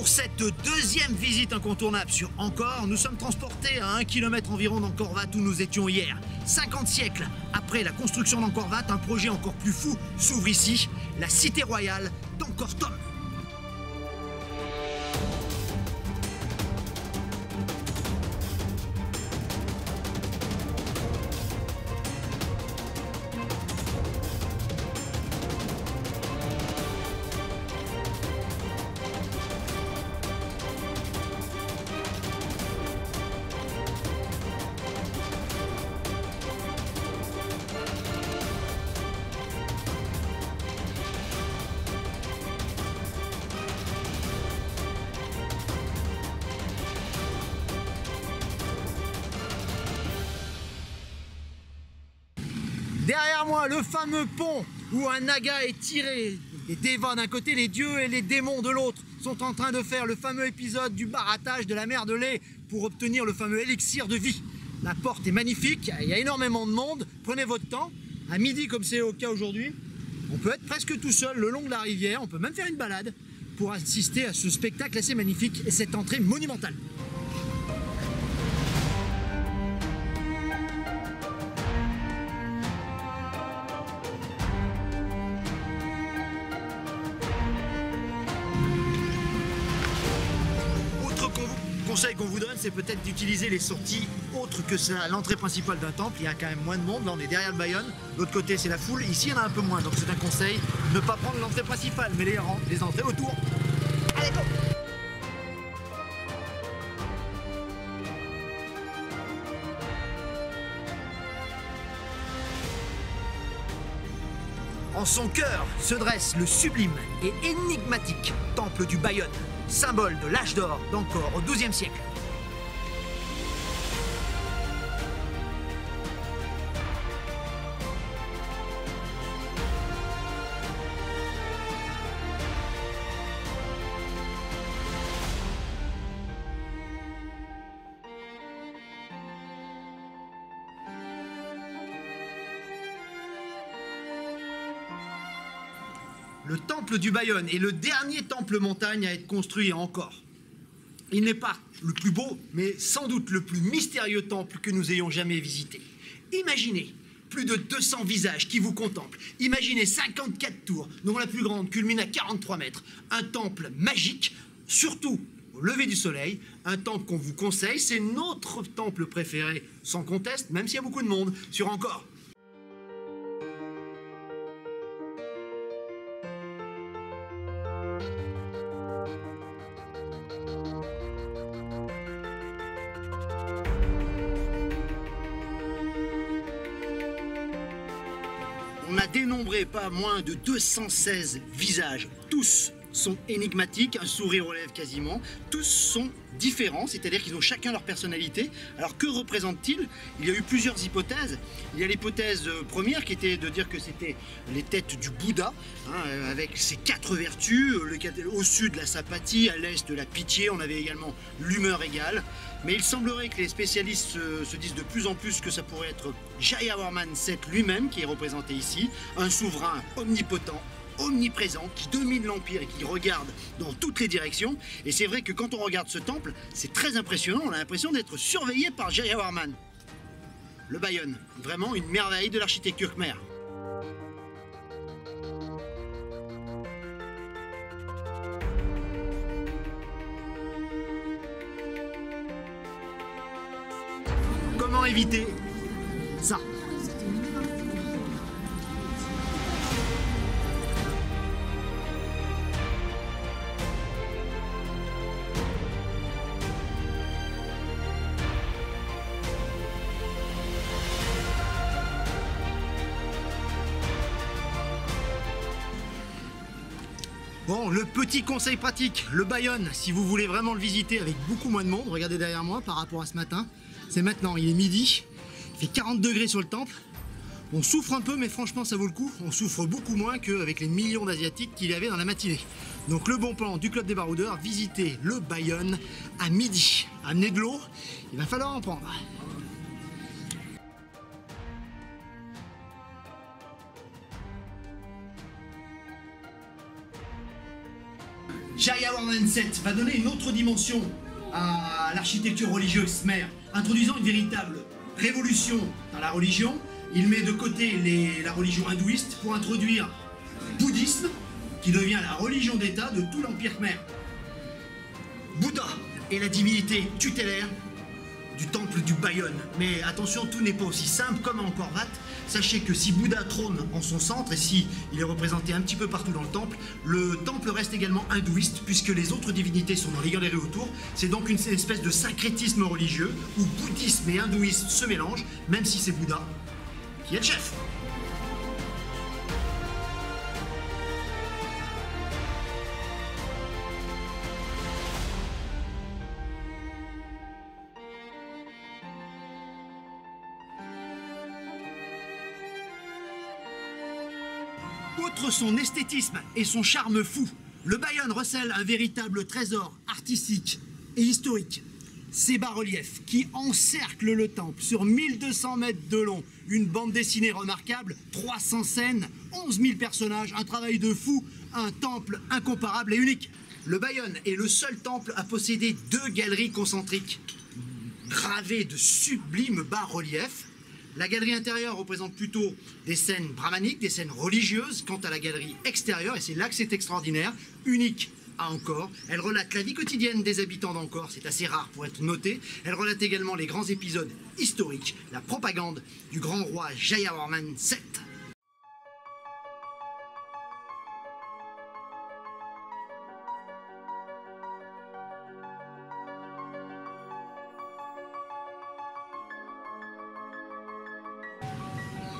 Pour cette deuxième visite incontournable sur Angkor, nous sommes transportés à 1 km environ d'Angkor Wat où nous étions hier. 50 siècles après la construction d'Angkor Wat, un projet encore plus fou s'ouvre ici, la cité royale d'Angkor Thom. Derrière moi, le fameux pont où un naga est tiré. Les dévas d'un côté, les dieux et les démons de l'autre sont en train de faire le fameux épisode du barattage de la mer de lait pour obtenir le fameux élixir de vie. La porte est magnifique, il y a énormément de monde, prenez votre temps. À midi, comme c'est au cas aujourd'hui, on peut être presque tout seul le long de la rivière, on peut même faire une balade pour assister à ce spectacle assez magnifique et cette entrée monumentale. Conseil qu'on vous donne, c'est peut-être d'utiliser les sorties autres que ça, l'entrée principale d'un temple. Il y a quand même moins de monde. Là, on est derrière le Bayon. De l'autre côté, c'est la foule. Ici, il y en a un peu moins. Donc, c'est un conseil. Ne pas prendre l'entrée principale, mais les entrées autour. Allez, go! En son cœur se dresse le sublime et énigmatique temple du Bayon, symbole de l'âge d'or d'Angkor au XIIe siècle. Le temple du Bayon est le dernier temple montagne à être construit à Angkor. Il n'est pas le plus beau, mais sans doute le plus mystérieux temple que nous ayons jamais visité. Imaginez plus de 200 visages qui vous contemplent. Imaginez 54 tours, dont la plus grande culmine à 43 mètres. Un temple magique, surtout au lever du soleil. Un temple qu'on vous conseille, c'est notre temple préféré, sans conteste, même s'il y a beaucoup de monde, sur Angkor. On a dénombré pas moins de 216 visages. Tous sont énigmatiques, un sourire aux lèvres quasiment. Tous sont différents, c'est-à-dire qu'ils ont chacun leur personnalité. Alors que représentent-ils? Il y a eu plusieurs hypothèses. Il y a l'hypothèse première qui était de dire que c'était les têtes du Bouddha, avec ses 4 vertus, au sud la sapathie, à l'est la pitié, on avait également l'humeur égale. Mais il semblerait que les spécialistes se disent de plus en plus que ça pourrait être Jayavarman VII lui-même qui est représenté ici, un souverain omnipotent, omniprésent, qui domine l'Empire et qui regarde dans toutes les directions. Et c'est vrai que quand on regarde ce temple, c'est très impressionnant, on a l'impression d'être surveillé par Jayavarman. Le Bayon, vraiment une merveille de l'architecture khmer. Comment éviter ça? Bon, le petit conseil pratique, le Bayon, si vous voulez vraiment le visiter avec beaucoup moins de monde, regardez derrière moi par rapport à ce matin, c'est maintenant, il est midi, il fait 40 degrés sur le temple, on souffre un peu mais franchement ça vaut le coup, on souffre beaucoup moins qu'avec les millions d'Asiatiques qu'il y avait dans la matinée. Donc le bon plan du Club des Baroudeurs, visiter le Bayon à midi. Amenez de l'eau, il va falloir en prendre. Jaya Warman 7 va donner une autre dimension à l'architecture religieuse khmer, introduisant une véritable révolution dans la religion. Il met de côté la religion hindouiste pour introduire le bouddhisme, qui devient la religion d'État de tout l'Empire khmer. Bouddha est la divinité tutélaire du temple du Bayon. Mais attention, tout n'est pas aussi simple comme à Angkor Wat. Sachez que si Bouddha trône en son centre et si il est représenté un petit peu partout dans le temple reste également hindouiste puisque les autres divinités sont dans les galeries autour. C'est donc une espèce de syncrétisme religieux où bouddhisme et hindouisme se mélangent, même si c'est Bouddha qui est le chef. Outre son esthétisme et son charme fou, le Bayon recèle un véritable trésor artistique et historique. Ces bas-reliefs qui encerclent le temple sur 1200 mètres de long, une bande dessinée remarquable, 300 scènes, 11 000 personnages, un travail de fou, un temple incomparable et unique. Le Bayon est le seul temple à posséder 2 galeries concentriques gravées de sublimes bas-reliefs. La galerie intérieure représente plutôt des scènes brahmaniques, des scènes religieuses. Quant à la galerie extérieure, et c'est là que c'est extraordinaire, unique à Angkor, elle relate la vie quotidienne des habitants d'Angkor, c'est assez rare pour être noté. Elle relate également les grands épisodes historiques, la propagande du grand roi Jayawarman VII.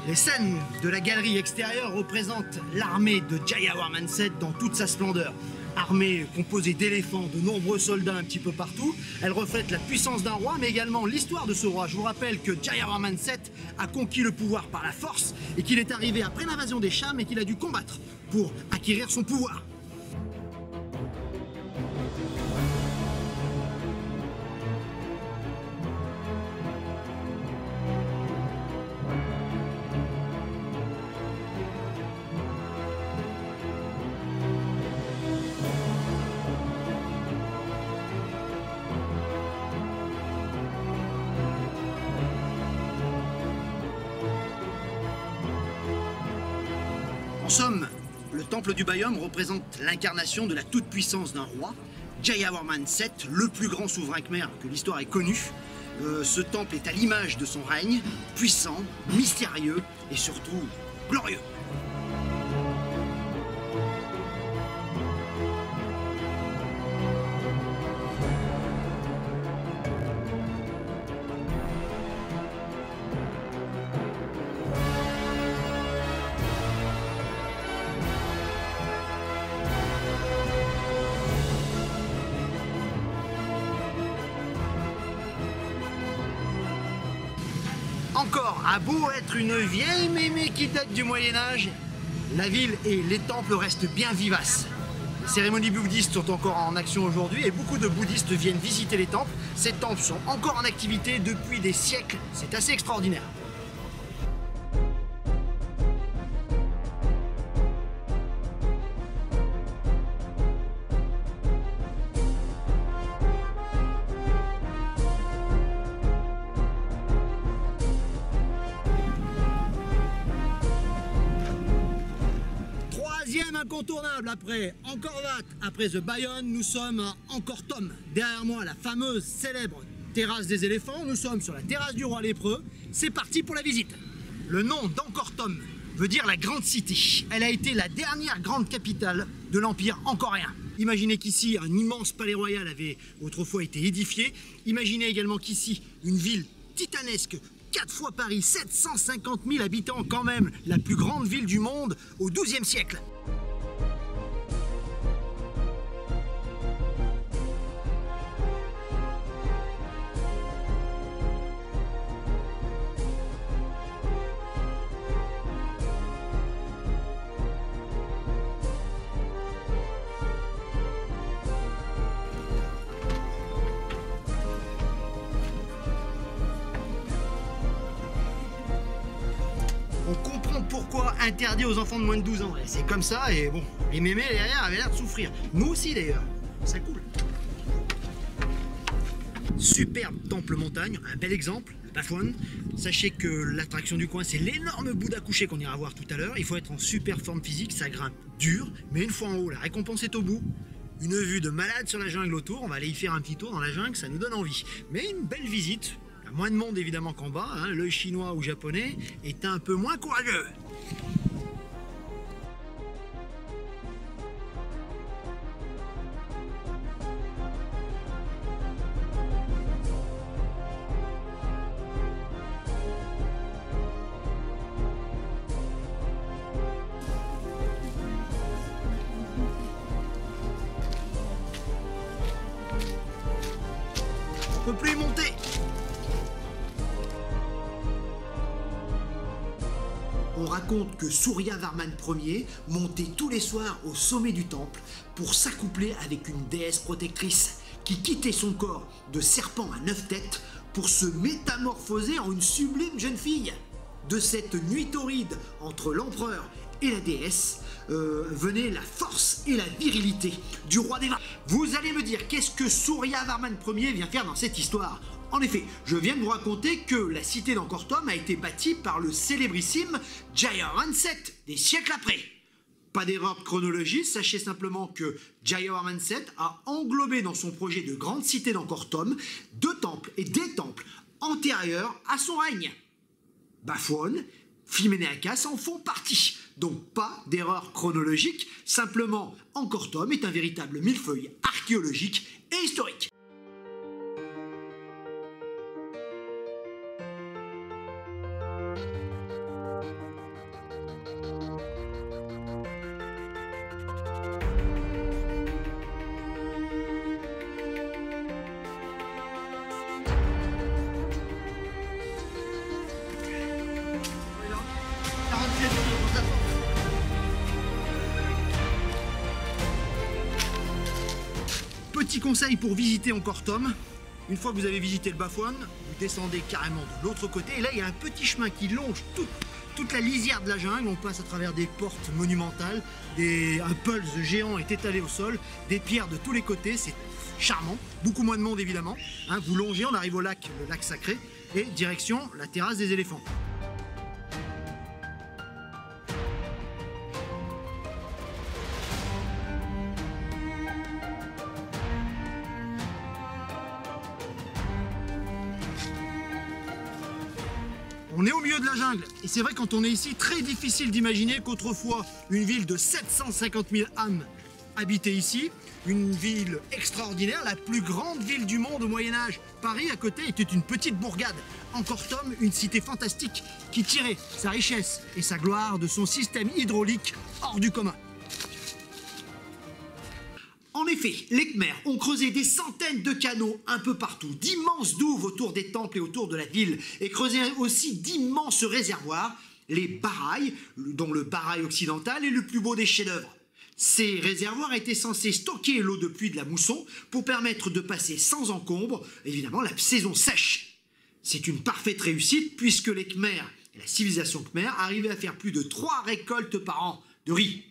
Les scènes de la galerie extérieure représentent l'armée de Jayawarman VII dans toute sa splendeur. Armée composée d'éléphants, de nombreux soldats un petit peu partout. Elle reflète la puissance d'un roi, mais également l'histoire de ce roi. Je vous rappelle que Jayawarman VII a conquis le pouvoir par la force et qu'il est arrivé après l'invasion des Chams et qu'il a dû combattre pour acquérir son pouvoir. En somme, le temple du Bayon représente l'incarnation de la toute-puissance d'un roi, Jayawarman VII, le plus grand souverain khmer que l'histoire ait connu. Ce temple est à l'image de son règne, puissant, mystérieux et surtout glorieux. Angkor a beau être une vieille mémé qui date du Moyen-Âge, la ville et les temples restent bien vivaces. Les cérémonies bouddhistes sont encore en action aujourd'hui et beaucoup de bouddhistes viennent visiter les temples. Ces temples sont encore en activité depuis des siècles, c'est assez extraordinaire. Incontournable après Angkor Wat, après The Bayon, nous sommes à Angkor Thom. Derrière moi, la fameuse, célèbre terrasse des éléphants. Nous sommes sur la terrasse du roi lépreux. C'est parti pour la visite. Le nom d'Angkor Thom veut dire la grande cité. Elle a été la dernière grande capitale de l'Empire angkorien. Imaginez qu'ici, un immense palais royal avait autrefois été édifié. Imaginez également qu'ici, une ville titanesque, 4 fois Paris, 750 000 habitants quand même, la plus grande ville du monde au XIIe siècle. On comprend pourquoi interdit aux enfants de moins de 12 ans. C'est comme ça et bon, les mémés derrière avaient l'air de souffrir. Nous aussi d'ailleurs. ça coule. Superbe temple montagne, un bel exemple, le Bafouane. Sachez que l'attraction du coin, c'est l'énorme Bouddha couché qu'on ira voir tout à l'heure. Il faut être en super forme physique, ça grimpe dur, mais une fois en haut, la récompense est au bout. Une vue de malade sur la jungle autour, on va aller y faire un petit tour dans la jungle, ça nous donne envie. Mais une belle visite, il y a moins de monde évidemment qu'en bas, hein. L'œil chinois ou japonais est un peu moins courageux. On peut plus y monter. On raconte que Surya Varman Ier montait tous les soirs au sommet du temple pour s'accoupler avec une déesse protectrice qui quittait son corps de serpent à 9 têtes pour se métamorphoser en une sublime jeune fille. De cette nuit torride entre l'empereur et la déesse venait la force et la virilité du roi des vins. Vous allez me dire, qu'est-ce que Surya Varman Ier vient faire dans cette histoire? En effet, je viens de vous raconter que la cité d'Angkor Thom a été bâtie par le célébrissime Jayavarman VII, des siècles après. Pas d'erreur de chronologie, sachez simplement que Jayavarman VII a englobé dans son projet de grande cité d'Angkor Thom 2 temples et des temples antérieurs à son règne. Bafouane, Philménéacas en font partie. Donc pas d'erreur chronologique, simplement Angkor Thom est un véritable millefeuille archéologique et historique. Petit conseil pour visiter Angkor Thom, une fois que vous avez visité le Bafouane, vous descendez carrément de l'autre côté et là il y a un petit chemin qui longe toute la lisière de la jungle. On passe à travers des portes monumentales, un pulse géant est étalé au sol, des pierres de tous les côtés, c'est charmant, beaucoup moins de monde évidemment. Hein, vous longez, on arrive au lac, le lac sacré, et direction la terrasse des éléphants. On est au milieu de la jungle et c'est vrai quand on est ici, très difficile d'imaginer qu'autrefois une ville de 750 000 âmes habitait ici, une ville extraordinaire, la plus grande ville du monde au Moyen-Âge. Paris à côté était une petite bourgade. Angkor Thom, une cité fantastique qui tirait sa richesse et sa gloire de son système hydraulique hors du commun. En effet, les Khmers ont creusé des centaines de canaux un peu partout, d'immenses douves autour des temples et autour de la ville, et creusé aussi d'immenses réservoirs, les baraïs, dont le baraï occidental est le plus beau des chefs-d'œuvre. Ces réservoirs étaient censés stocker l'eau de pluie de la mousson pour permettre de passer sans encombre, évidemment, la saison sèche. C'est une parfaite réussite puisque les Khmers et la civilisation khmer arrivaient à faire plus de 3 récoltes par an de riz.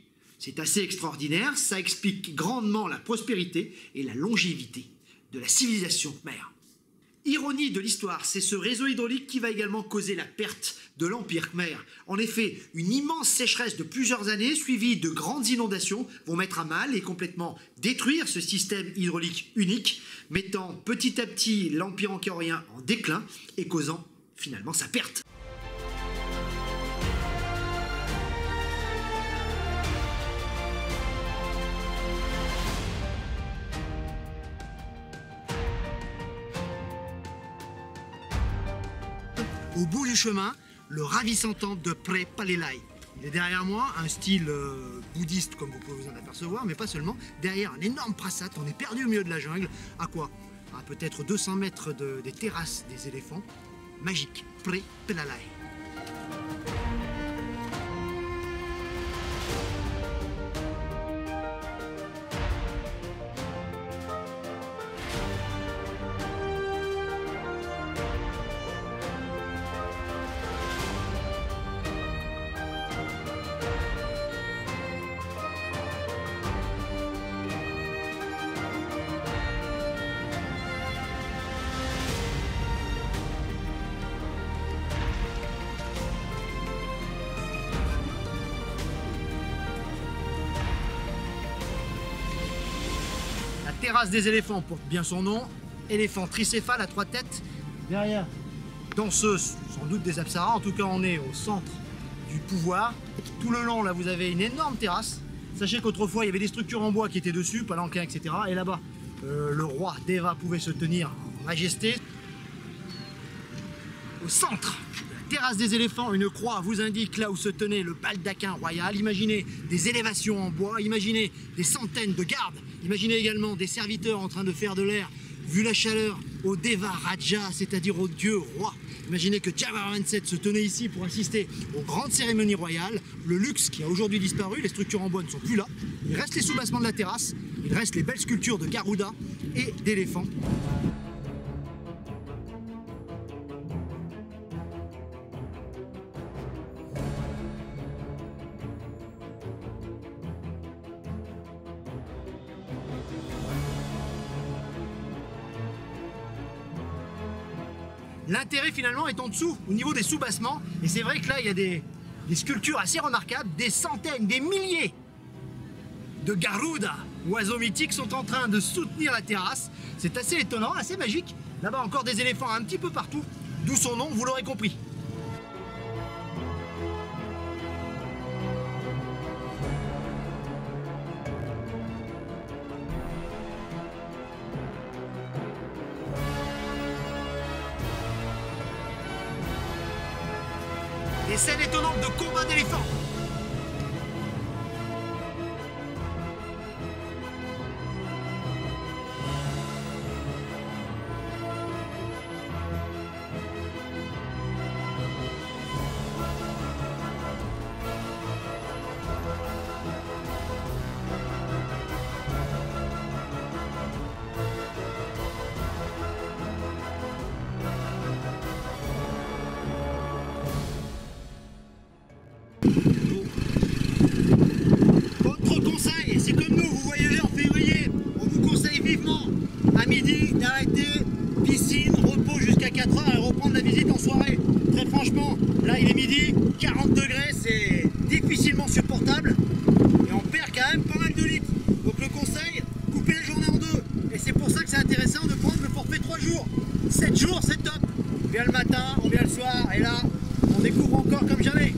C'est assez extraordinaire, ça explique grandement la prospérité et la longévité de la civilisation khmer. Ironie de l'histoire, c'est ce réseau hydraulique qui va également causer la perte de l'Empire khmer. En effet, une immense sécheresse de plusieurs années, suivie de grandes inondations, vont mettre à mal et complètement détruire ce système hydraulique unique, mettant petit à petit l'Empire angkorien en déclin et causant finalement sa perte. Au bout du chemin, le ravissant temple de Phra Palelai. Il est derrière moi, un style bouddhiste comme vous pouvez vous en apercevoir, mais pas seulement. Derrière un énorme prasat, on est perdu au milieu de la jungle. À quoi? À peut-être 200 mètres des terrasses des éléphants. Magique, Phra Palelai. terrasse des éléphants porte bien son nom. Éléphant tricéphale à 3 têtes. Derrière, danseuse, sans doute des apsaras. En tout cas, on est au centre du pouvoir. Tout le long, là, vous avez une énorme terrasse. Sachez qu'autrefois, il y avait des structures en bois qui étaient dessus, palanquins, etc. Et là-bas, le roi Deva pouvait se tenir en majesté. Au centre de la terrasse des éléphants, une croix vous indique là où se tenait le baldaquin royal. Imaginez des élévations en bois, imaginez des centaines de gardes, imaginez également des serviteurs en train de faire de l'air, vu la chaleur, au Deva Raja, c'est-à-dire au dieu roi. Imaginez que Jawahar 27 se tenait ici pour assister aux grandes cérémonies royales. Le luxe qui a aujourd'hui disparu, les structures en bois ne sont plus là. Il reste les soubassements de la terrasse, il reste les belles sculptures de Garuda et d'éléphants. L'intérêt finalement est en dessous, au niveau des soubassements. Et c'est vrai que là, il y a des sculptures assez remarquables. Des centaines, des milliers de Garuda, oiseaux mythiques, sont en train de soutenir la terrasse. C'est assez étonnant, assez magique. Là-bas, encore des éléphants un petit peu partout. D'où son nom, vous l'aurez compris. Des scènes étonnantes de combat d'éléphants. Autre conseil, c'est comme nous, vous voyagez en février, on vous conseille vivement à midi d'arrêter, piscine, repos jusqu'à 4 heures et reprendre la visite en soirée. Très franchement, là il est midi, 40 degrés, c'est difficilement supportable et on perd quand même pas mal de litres. Donc le conseil, coupez la journée en deux. Et c'est pour ça que c'est intéressant de prendre le forfait 3 jours. 7 jours, c'est top. On vient le matin, on vient le soir et là, on découvre encore comme jamais.